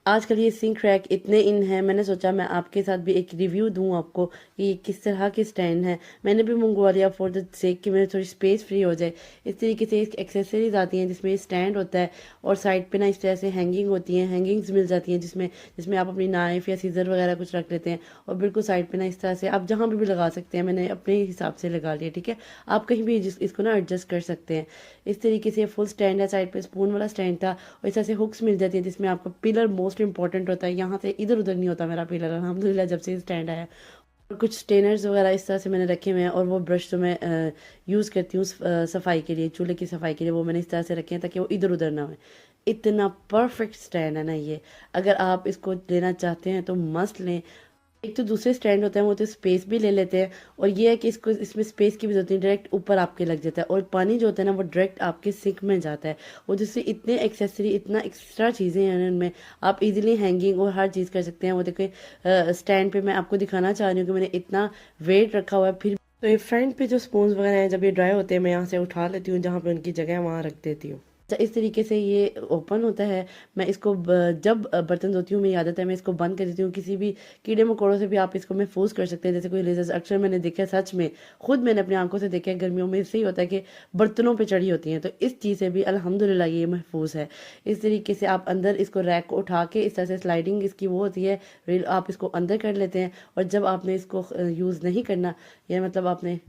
आजकल ये sink rack इतने इन हैं, मैंने सोचा मैं आपके साथ भी एक रिव्यू दूं आपको कि ये किस तरह के स्टैंड हैं। मैंने भी मंगवा लिया फॉर द सेक कि मेरी थोड़ी स्पेस फ्री हो जाए। इस तरीके से एक एक्सेसरीज आती हैं जिसमें स्टैंड होता है और साइड पे ना इस तरह से हैंगिंग होती हैं, हैंगिंग्स मिल जाती हैं जिसमें जिसमें आप अपनी नाइफ या सीजर वगैरह कुछ रख लेते हैं। और बिल्कुल साइड पे ना इस तरह से आप जहाँ भी लगा सकते हैं, मैंने अपने हिसाब से लगा लिया, ठीक है। आप कहीं भी इसको ना एडजस्ट कर सकते हैं। इस तरीके से फुल स्टैंड है, साइड पे स्पून वाला स्टैंड था और इस तरह से हुक्स मिल जाती है जिसमें आपका पिलर मोस्ट इंपॉर्टेंट होता है। यहाँ से इधर उधर नहीं होता मेरा पिलर, अल्हम्दुलिल्लाह, जब से स्टैंड आया। और कुछ स्टेनर्स वगैरह इस तरह से मैंने रखे हुए हैं और वो ब्रश जो मैं यूज़ करती हूँ सफाई के लिए, चूल्हे की सफाई के लिए, वो मैंने इस तरह से रखे हैं ताकि वो इधर उधर ना हो। इतना परफेक्ट स्टैंड है ना ये। अगर आप इसको लेना चाहते हैं तो मस्त लें। एक तो दूसरे स्टैंड होते हैं वो तो स्पेस भी ले लेते हैं, और ये है कि इसको इसमें स्पेस की भी जरूरत नहीं, डायरेक्ट ऊपर आपके लग जाता है और पानी जो होता है ना वो डायरेक्ट आपके सिंक में जाता है। और जिससे इतने एक्सेसरी, इतना एक्स्ट्रा चीज़ें हैं उनमें, आप इजीली हैंगिंग और हर चीज़ कर सकते हैं। वो देखिए स्टैंड पे मैं आपको दिखाना चाह रही हूँ कि मैंने इतना वेट रखा हुआ है। फिर तो ये फ्रंट पे जो स्पून वगैरह हैं, जब ये ड्राई होते हैं मैं यहाँ से उठा लेती हूँ, जहाँ पे उनकी जगह है वहाँ रख देती हूँ। अच्छा, इस तरीके से ये ओपन होता है। मैं इसको जब बर्तन धोती हूँ मेरी आदत है मैं इसको बंद कर देती हूँ। किसी भी कीड़े मकोड़ों से भी आप इसको महफूज कर सकते हैं, जैसे कोई लेजर्स। अक्सर मैंने देखा है, सच में खुद मैंने अपनी आंखों से देखा है, गर्मियों में इससे ही होता है कि बर्तनों पे चढ़ी होती हैं, तो इस चीज़ से भी अल्हम्दुलिल्लाह ये महफूज है। इस तरीके से आप अंदर इसको रैक को उठा के इस तरह से स्लाइडिंग इसकी वो होती है, आप इसको अंदर कर लेते हैं। और जब आपने इसको यूज़ नहीं करना, या मतलब आपने